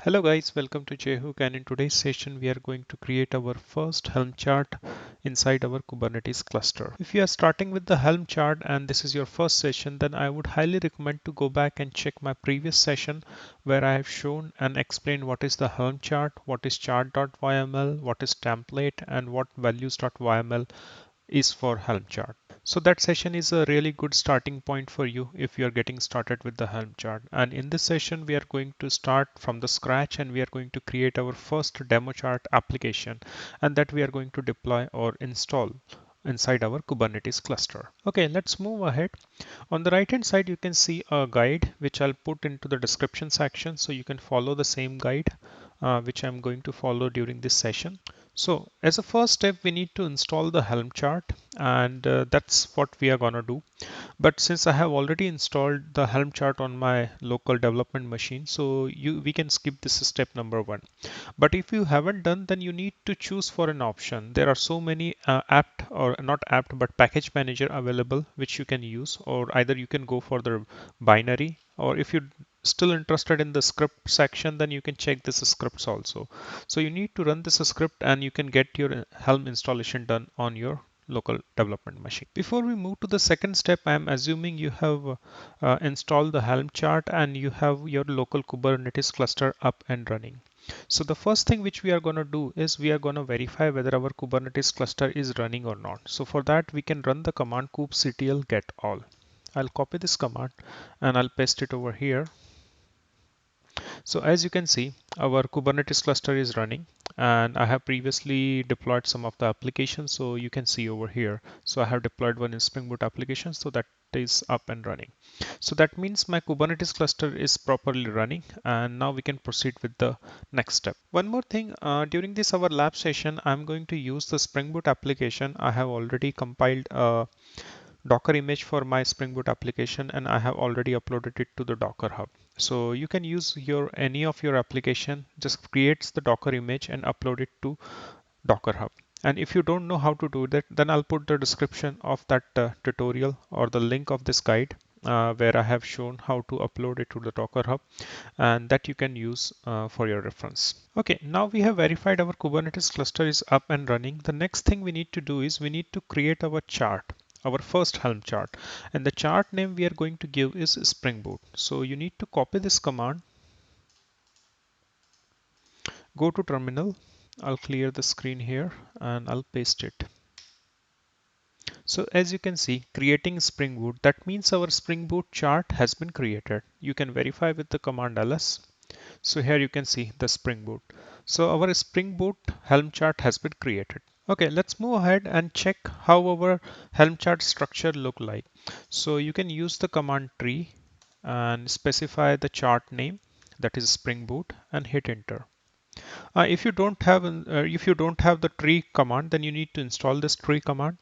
Hello guys, welcome to JHook, and in today's session we are going to create our first Helm chart inside our Kubernetes cluster. If you are starting with the Helm chart and this is your first session, then I would highly recommend to go back and check my previous session where I have shown and explained what is the Helm chart, what is chart.yml, what is template, and what values.yml is for Helm chart. So that session is a really good starting point for you if you are getting started with the Helm chart. And in this session, we are going to start from the scratch and we are going to create our first demo chart application, and that we are going to deploy or install inside our Kubernetes cluster. Okay, let's move ahead. On the right hand side, you can see a guide which I'll put into the description section so you can follow the same guide which I'm going to follow during this session. So as a first step, we need to install the Helm chart, and that's what we are gonna do. But since I have already installed the Helm chart on my local development machine, so we can skip this step number one. But if you haven't done, then you need to choose for an option. There are so many apt or not apt, but package manager available which you can use, or either you can go for the binary, or if you're still interested in the script section, then you can check this scripts also. So you need to run this script and you can get your Helm installation done on your local development machine. Before we move to the second step, I am assuming you have installed the Helm chart and you have your local Kubernetes cluster up and running. So the first thing which we are going to do is we are going to verify whether our Kubernetes cluster is running or not. So for that, we can run the command kubectl get all. I'll copy this command and I'll paste it over here. So as you can see, our Kubernetes cluster is running, and I have previously deployed some of the applications. So you can see over here. So I have deployed one in Spring Boot application, so that is up and running. So that means my Kubernetes cluster is properly running, and now we can proceed with the next step. One more thing, during this our lab session, I'm going to use the Spring Boot application. I have already compiled a Docker image for my Spring Boot application, and I have already uploaded it to the Docker Hub. So you can use your any of your application, just creates the Docker image and upload it to Docker Hub. And if you don't know how to do that, then I'll put the description of that tutorial or the link of this guide where I have shown how to upload it to the Docker Hub, and that you can use for your reference. Okay, now we have verified our Kubernetes cluster is up and running. The next thing we need to do is we need to create our chart, our first Helm chart, and the chart name we are going to give is Spring Boot. So you need to copy this command, go to terminal. I'll clear the screen here and I'll paste it. So as you can see, creating Spring Boot, that means our Spring Boot chart has been created. You can verify with the command ls. So here you can see the Spring Boot. So our Spring Boot Helm chart has been created. Okay, let's move ahead and check how our Helm chart structure look like. So you can use the command tree and specify the chart name, that is Spring Boot, and hit enter. If you don't have the tree command, then you need to install this tree command.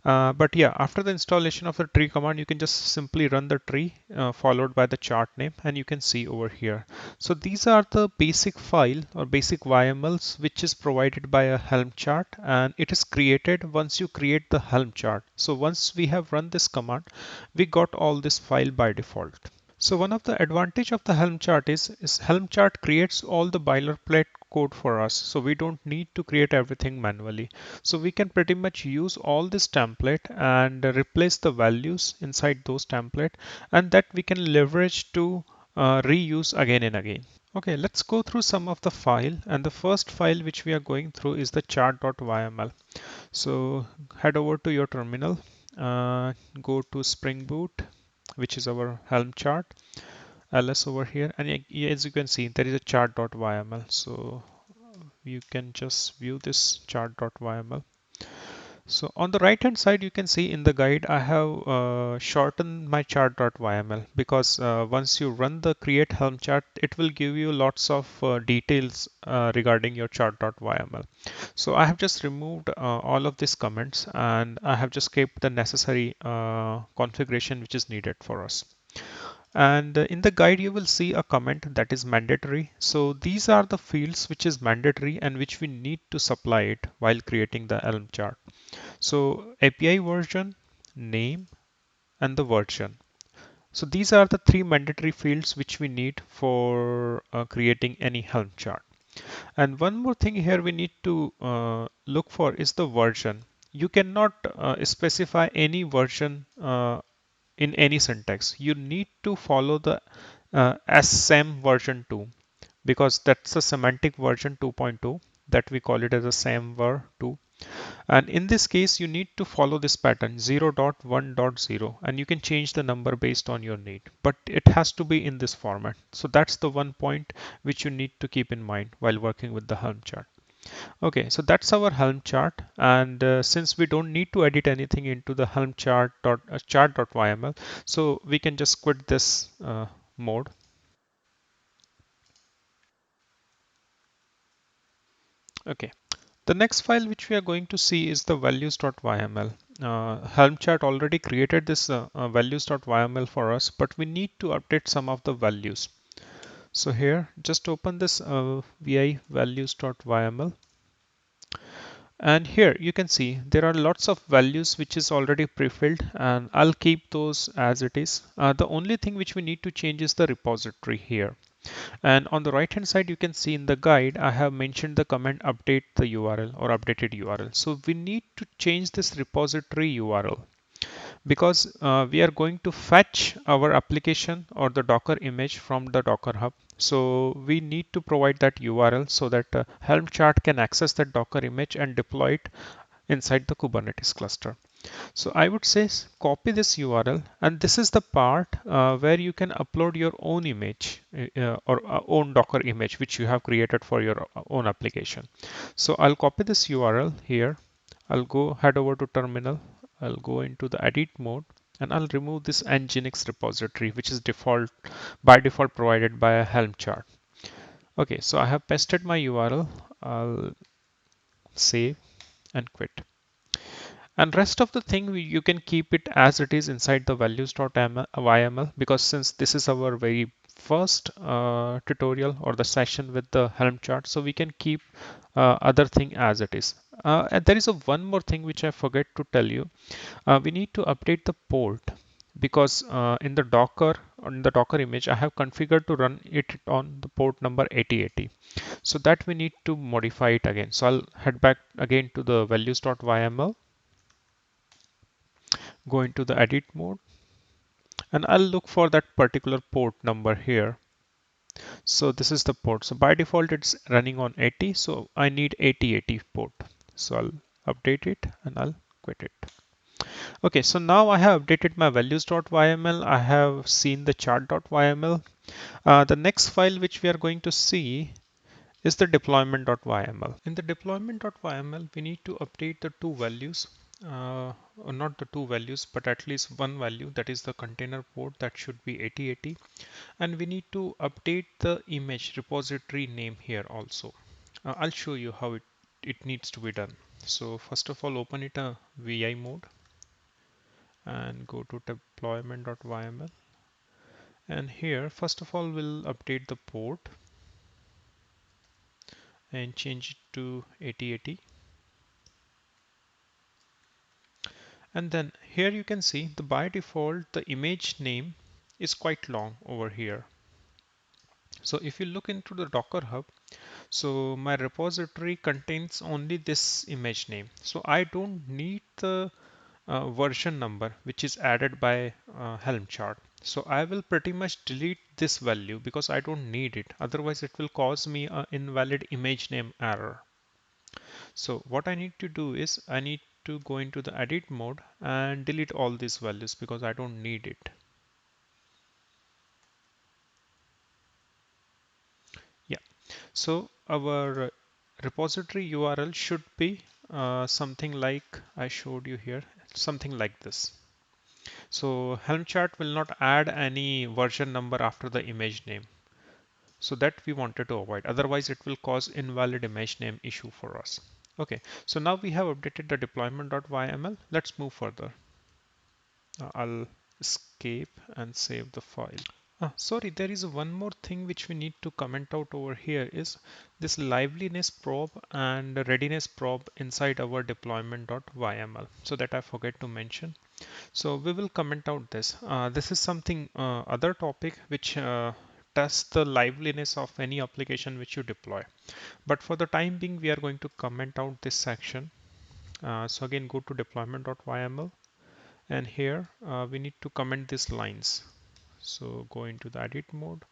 But yeah, after the installation of the tree command, you can just simply run the tree followed by the chart name, and you can see over here. So these are the basic file or basic YMLs which is provided by a Helm chart, and it is created once you create the Helm chart. So once we have run this command, we got all this file by default. So one of the advantage of the Helm chart is Helm chart creates all the boilerplate code for us. So we don't need to create everything manually. So we can pretty much use all this template and replace the values inside those template, and that we can leverage to reuse again and again. Okay, let's go through some of the file, and the first file which we are going through is the chart.yml. So head over to your terminal, go to Spring Boot, which is our Helm chart, ls over here, and as you can see, there is a chart.yml. So you can just view this chart.yml. So on the right hand side, you can see in the guide, I have shortened my chart.yml because once you run the create Helm chart, it will give you lots of details regarding your chart.yml. So I have just removed all of these comments, and I have just kept the necessary configuration which is needed for us. And in the guide, you will see a comment that is mandatory. So these are the fields which is mandatory and which we need to supply it while creating the Helm chart. So API version, name, and the version. So these are the three mandatory fields which we need for creating any Helm chart. And one more thing here we need to look for is the version. You cannot specify any version in any syntax. You need to follow the SAM version 2 because that's a semantic version 2.2 that we call it as a SAM ver 2. And in this case, you need to follow this pattern 0.1.0 and you can change the number based on your need, but it has to be in this format. So that's the one point which you need to keep in mind while working with the Helm chart. Okay, so that's our Helm chart. And since we don't need to edit anything into the Helm chart.yml, so we can just quit this mode. Okay. The next file which we are going to see is the values.yml. Helm chart already created this values.yml for us, but we need to update some of the values. So here, just open this vi values.yml. And here you can see there are lots of values which is already pre-filled, and I'll keep those as it is. The only thing which we need to change is the repository here. And on the right hand side, you can see in the guide, I have mentioned the command update the URL or updated URL. So we need to change this repository URL because we are going to fetch our application or the Docker image from the Docker Hub. So we need to provide that URL so that Helm chart can access that Docker image and deploy it inside the Kubernetes cluster. So I would say copy this URL, and this is the part where you can upload your own image or own Docker image which you have created for your own application. So I'll copy this URL here. I'll go head over to terminal. I'll go into the edit mode and I'll remove this nginx repository which is by default provided by a Helm chart. Okay, so I have pasted my URL. I'll save and quit. And rest of the thing you can keep it as it is inside the values.yml because since this is our very first tutorial or the session with the Helm chart, so we can keep other thing as it is. And there is one more thing which I forget to tell you. We need to update the port because in the Docker image I have configured to run it on the port number 8080. So that we need to modify it again. So I'll head back again to the values.yml, go into the edit mode, and I'll look for that particular port number here. So this is the port. So by default it's running on 80, so I need 8080 port. So I'll update it and I'll quit it. Okay, so now I have updated my values.yml. I have seen the chart.yml. The next file which we are going to see is the deployment.yml. In the deployment.yml, we need to update the two values, or not the two values, but at least one value, that is the container port, that should be 8080. And we need to update the image repository name here also. I'll show you how it needs to be done. So first of all, open it a VI mode and go to deployment.yml. And here, first of all, we'll update the port and change it to 8080. And then here you can see the by default the image name is quite long over here. So if you look into the Docker Hub, so my repository contains only this image name. So I don't need the version number which is added by Helm chart. So I will pretty much delete this value because I don't need it. Otherwise it will cause me an invalid image name error. So what I need to do is I need to go into the edit mode and delete all these values because I don't need it. Yeah, so our repository URL should be something like I showed you here, something like this. So Helm chart will not add any version number after the image name. So that we wanted to avoid. Otherwise it will cause invalid image name issue for us. Okay, so now we have updated the deployment.yml. Let's move further. I'll escape and save the file. Sorry, there is one more thing which we need to comment out over here is this liveliness probe and readiness probe inside our deployment.yml. So that I forget to mention. So we will comment out this. This is something other topic which tests the liveliness of any application which you deploy. But for the time being, we are going to comment out this section. So again, go to deployment.yml, and here we need to comment these lines. So go into the edit mode,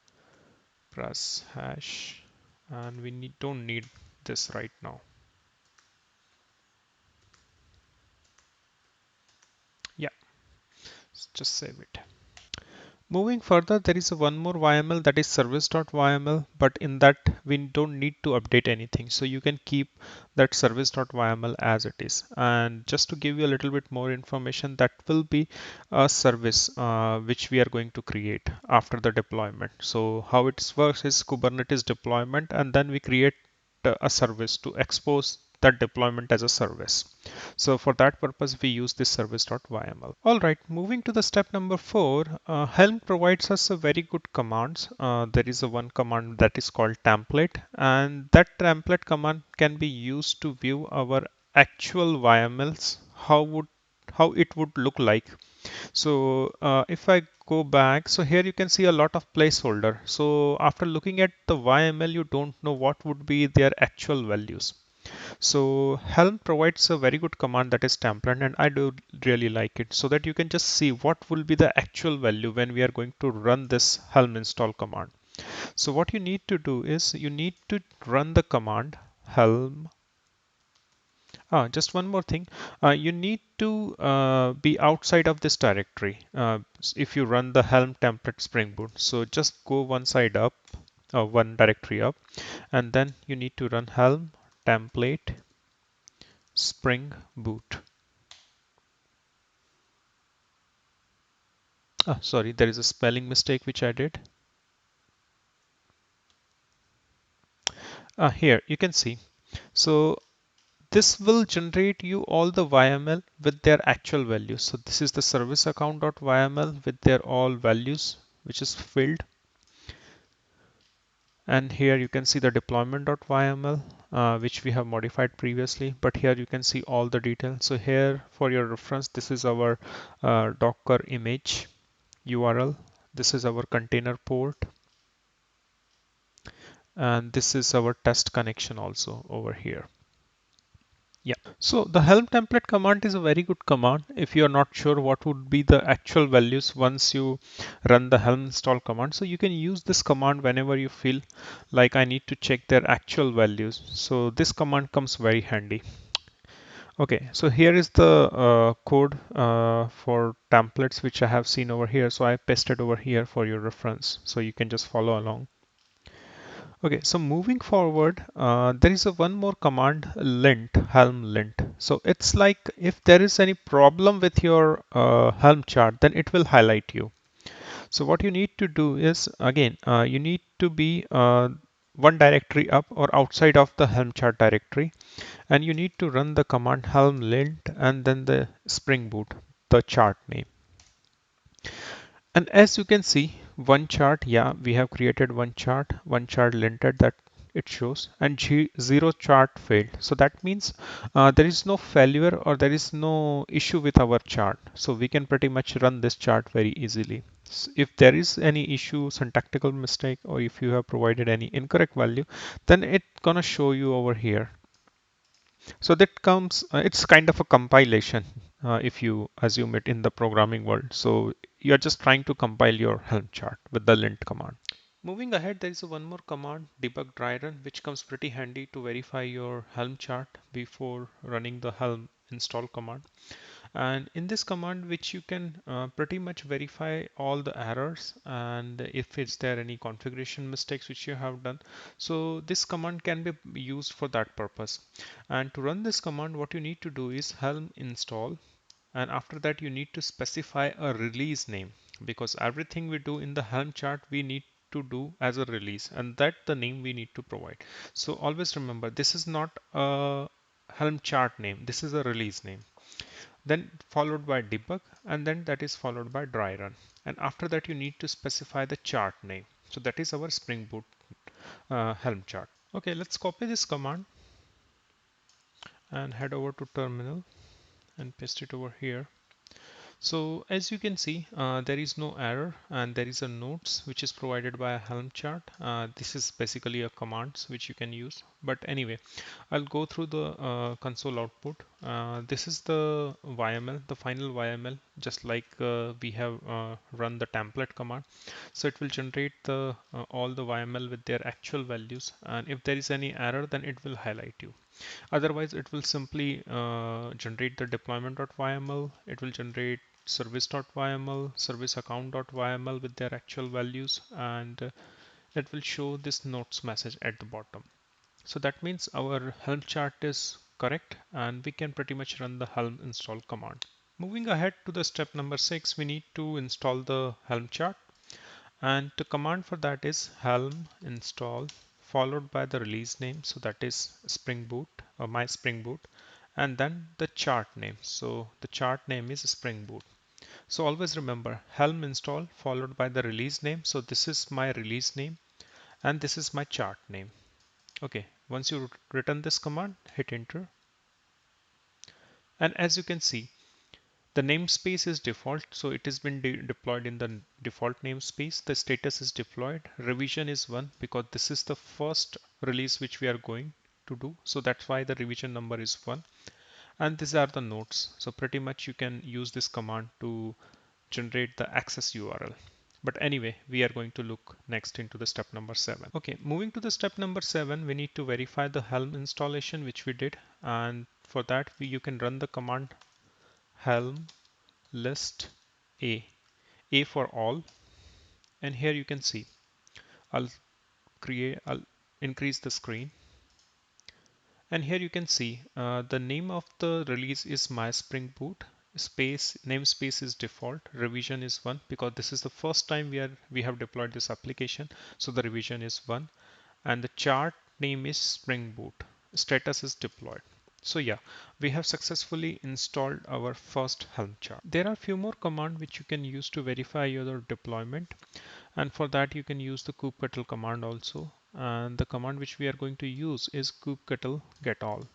press hash, and we don't need this right now. Yeah, just save it. Moving further, there is one more YML, that is service.yml, but in that we don't need to update anything. So you can keep that service.yml as it is. And just to give you a little bit more information, that will be a service which we are going to create after the deployment. So how it works is Kubernetes deployment, and then we create a service to expose that deployment as a service. So for that purpose, we use this service.yml. All right, moving to the step number 4, Helm provides us a very good commands. There is a one command that is called template, and that template command can be used to view our actual YMLs, how it would look like. So if I go back, so here you can see a lot of placeholder. So after looking at the YML, you don't know what would be their actual values. So Helm provides a very good command that is template, and I do really like it, so that you can just see what will be the actual value when we are going to run this Helm install command. So what you need to do is you need to run the command Helm. Just one more thing. You need to be outside of this directory if you run the Helm template Spring Boot. So just go one side up, one directory up, and then you need to run Helm template Spring Boot. Sorry, there is a spelling mistake which I did. Here you can see. So this will generate you all the YML with their actual values. So this is the service account.yml with their all values which is filled. And here you can see the deployment.yml which we have modified previously, but here you can see all the details. So here for your reference, this is our Docker image URL. This is our container port, and this is our test connection also over here. Yeah. So the Helm template command is a very good command if you are not sure what would be the actual values once you run the Helm install command. So you can use this command whenever you feel like I need to check their actual values. So this command comes very handy. Okay, so here is the code for templates which I have seen over here. So I pasted over here for your reference, so you can just follow along. Okay, so moving forward, there is a one more command, lint, Helm lint. So it's like if there is any problem with your Helm chart, then it will highlight you. So what you need to do is, again, you need to be one directory up or outside of the Helm chart directory, and you need to run the command Helm lint and then the Spring Boot, the chart name. And as you can see, one chart, yeah, we have created one chart linted that it shows, and zero chart failed. So that means there is no failure or there is no issue with our chart. So we can pretty much run this chart very easily. If there is any issue, syntactical mistake, or if you have provided any incorrect value, then it's gonna show you over here. So that comes, it's kind of a compilation if you assume it in the programming world. So you're just trying to compile your Helm chart with the lint command. Moving ahead, there is one more command, debug dry run, which comes pretty handy to verify your Helm chart before running the Helm install command. And in this command, which you can pretty much verify all the errors and if it's there any configuration mistakes which you have done. So this command can be used for that purpose. And to run this command, what you need to do is Helm install, and after that you need to specify a release name, because everything we do in the Helm chart we need to do as a release, and that the name we need to provide. So always remember, this is not a Helm chart name, this is a release name, then followed by debug, and then that is followed by dry run. And after that, you need to specify the chart name. So that is our Spring Boot Helm chart. Okay, let's copy this command and head over to terminal and paste it over here. So as you can see, there is no error and there is a notes which is provided by a Helm chart. This is basically a commands which you can use. But anyway, I'll go through the console output. This is the YML, the final YML, just like we have run the template command. So it will generate the all the YML with their actual values. And if there is any error, then it will highlight you. Otherwise, it will simply generate the deployment.yml. It will generate service.yml, service account.yml with their actual values, and it will show this notes message at the bottom. So that means our Helm chart is correct and we can pretty much run the Helm install command. Moving ahead to the step number 6, we need to install the Helm chart. And the command for that is Helm install followed by the release name. So that is Spring Boot or my Spring Boot, and then the chart name. So the chart name is Spring Boot. So always remember Helm install followed by the release name. So this is my release name and this is my chart name. Okay, once you return this command, hit enter. And as you can see, the namespace is default, so it has been deployed in the default namespace. The status is deployed. Revision is 1 because this is the first release which we are going to do. So that's why the revision number is 1. And these are the nodes. So pretty much you can use this command to generate the access URL. But anyway, we are going to look next into the step number 7. Okay, moving to the step number 7, we need to verify the Helm installation, which we did. And for that, you can run the command Helm list A for all, and here you can see I'll increase the screen, and here you can see the name of the release is my Spring Boot. Space namespace is default, revision is 1 because this is the first time we have deployed this application, so the revision is 1, and the chart name is Spring Boot. Status is deployed. So yeah, we have successfully installed our first Helm chart. There are few more commands which you can use to verify your deployment, and for that you can use the kubectl command also. And the command which we are going to use is kubectl get all.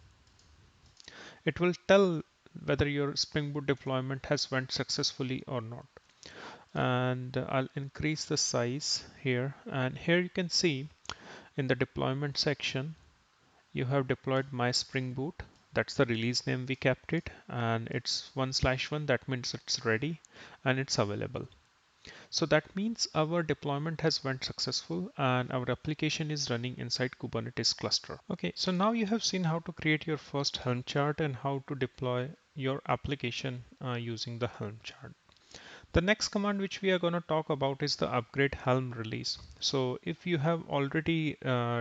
It will tell whether your Spring Boot deployment has went successfully or not. And I'll increase the size here, and here you can see in the deployment section you have deployed my Spring Boot. That's the release name we kept it, and it's 1/1. That means it's ready and it's available. So that means our deployment has went successful and our application is running inside Kubernetes cluster. Okay, so now you have seen how to create your first Helm chart and how to deploy your application using the Helm chart. The next command which we are going to talk about is the upgrade Helm release. So if you have already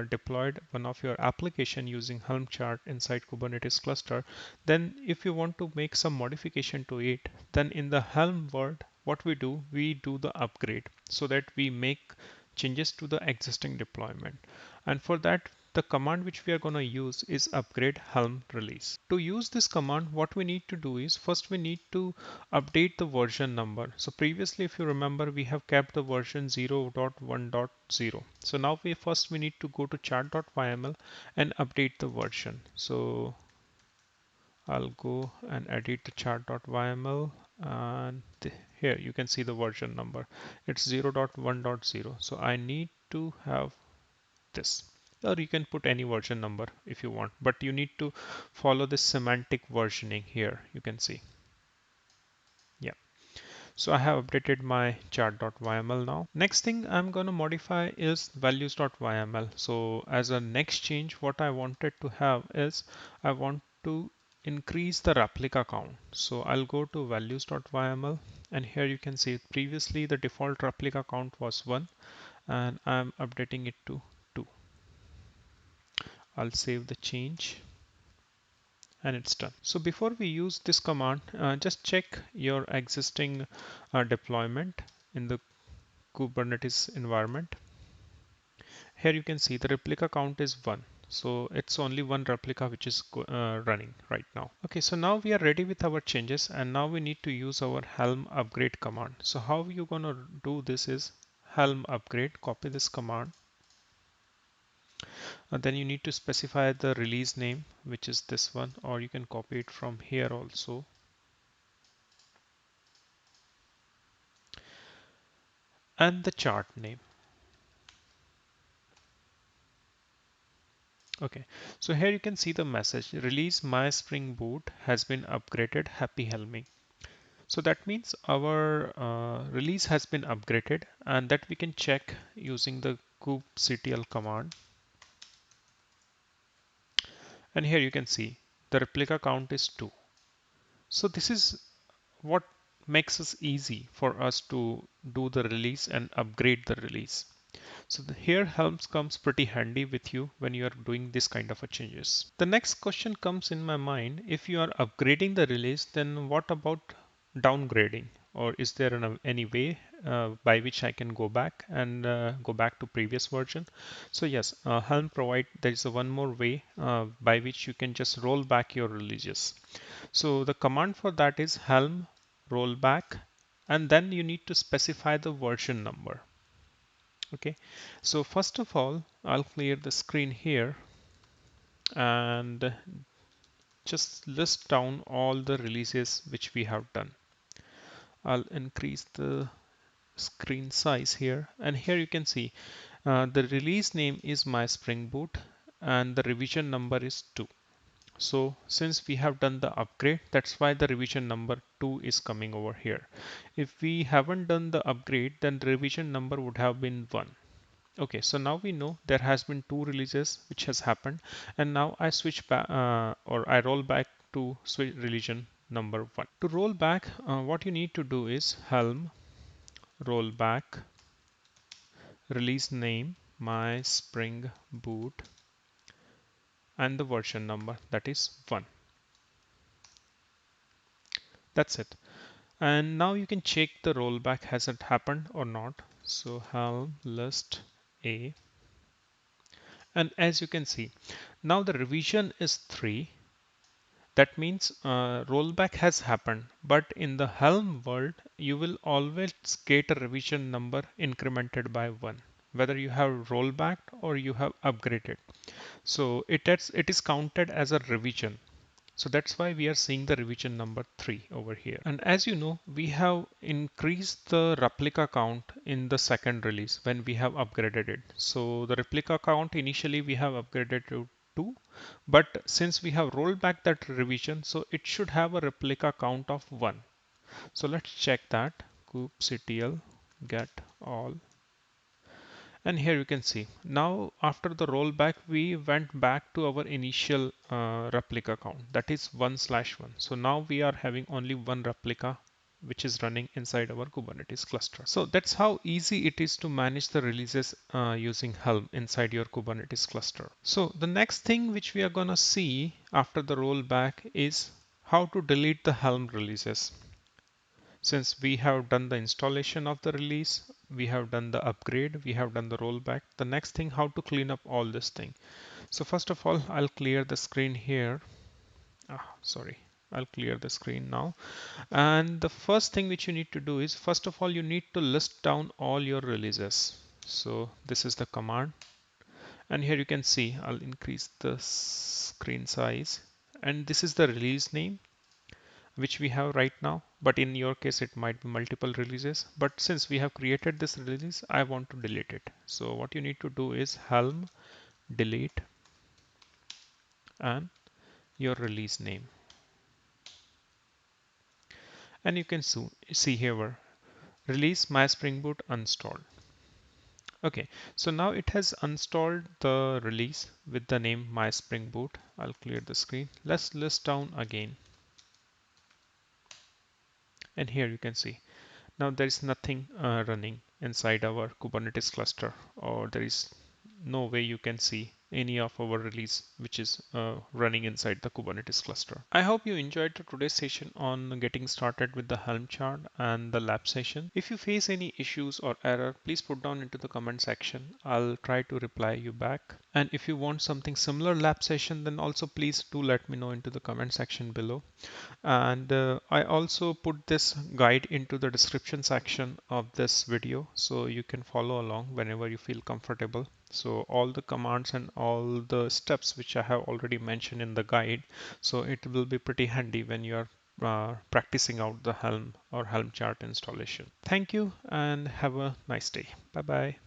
deployed one of your application using Helm chart inside Kubernetes cluster, then if you want to make some modification to it, then in the Helm world, what we do the upgrade so that we make changes to the existing deployment. And for that, the command which we are going to use is upgrade Helm release. To use this command, what we need to do is first we need to update the version number. So previously, if you remember, we have kept the version 0.1.0. So now we need to go to chart.yml and update the version. So I'll go and edit the chart.yml, and here you can see the version number. It's 0.1.0. So I need to have this, or you can put any version number if you want, but you need to follow this semantic versioning here. You can see, yeah. So I have updated my chart.yml now. Next thing I'm going to modify is values.yml. So as a next change, what I wanted to have is I want to increase the replica count. So I'll go to values.yml, and here you can see previously the default replica count was 1 and I'm updating it to 2. I'll save the change and it's done. So before we use this command, just check your existing deployment in the Kubernetes environment. Here you can see the replica count is 1. So it's only one replica which is running right now. Okay, so now we are ready with our changes, and now we need to use our Helm upgrade command. So how you gonna do this is Helm upgrade, copy this command, and then you need to specify the release name, which is this one, or you can copy it from here also. And the chart name. Okay, so here you can see the message, release my Spring Boot has been upgraded, happy helming. So that means our release has been upgraded, and that we can check using the kubectl command. And here you can see the replica count is 2. So this is what makes us easy for us to do the release and upgrade the release. So here Helm comes pretty handy with you when you are doing this kind of a changes. The next question comes in my mind, if you are upgrading the release, then what about downgrading? Or is there any way by which I can go back and go back to previous version? So yes, Helm provide there is a one more way by which you can just roll back your releases. So the command for that is Helm rollback, and then you need to specify the version number. Okay, so first of all, I'll clear the screen here and just list down all the releases which we have done. I'll increase the screen size here, and here you can see the release name is my Spring Boot and the revision number is 2. So since we have done the upgrade, that's why the revision number 2 is coming over here. If we haven't done the upgrade, then the revision number would have been 1. Okay, so now we know there has been 2 releases which has happened, and now I switch back or I roll back to switch release number 1. To roll back, what you need to do is Helm rollback release name my Spring Boot and the version number, that is 1. That's it. And now you can check the rollback has it happened or not. So Helm list A, and as you can see now the revision is 3. That means rollback has happened, but in the Helm world, you will always get a revision number incremented by 1, whether you have rollback or you have upgraded. So it is counted as a revision. So that's why we are seeing the revision number 3 over here. And as you know, we have increased the replica count in the second release when we have upgraded it. So the replica count initially we have upgraded to 2, but since we have rolled back that revision, so it should have a replica count of 1. So let's check that. kubectl get all, and here you can see now after the rollback we went back to our initial replica count, that is 1/1. So now we are having only one replica which is running inside our Kubernetes cluster. So that's how easy it is to manage the releases using Helm inside your Kubernetes cluster. So the next thing which we are going to see after the rollback is how to delete the Helm releases. Since we have done the installation of the release, we have done the upgrade, we have done the rollback. The next thing, how to clean up all this thing. So first of all, I'll clear the screen here. Sorry, I'll clear the screen now. And the first thing which you need to do is, first of all, you need to list down all your releases. So this is the command. And here you can see, I'll increase the screen size. And this is the release name which we have right now, but in your case it might be multiple releases. But since we have created this release, I want to delete it. So what you need to do is Helm delete and your release name, and you can see here release my Spring Boot installed. Okay, so now it has installed the release with the name my Spring Boot. I'll clear the screen. Let's list down again, and here you can see now there is nothing running inside our Kubernetes cluster, or there is no way you can see any of our release which is running inside the Kubernetes cluster. I hope you enjoyed today's session on getting started with the Helm chart and the lab session. If you face any issues or error, please put down into the comment section. I'll try to reply you back. And if you want something similar lab session, then also please do let me know into the comment section below. And I also put this guide into the description section of this video so you can follow along whenever you feel comfortable. So all the commands and all the steps which I have already mentioned in the guide, so it will be pretty handy when you are practicing out the Helm or Helm chart installation. Thank you and have a nice day. Bye bye.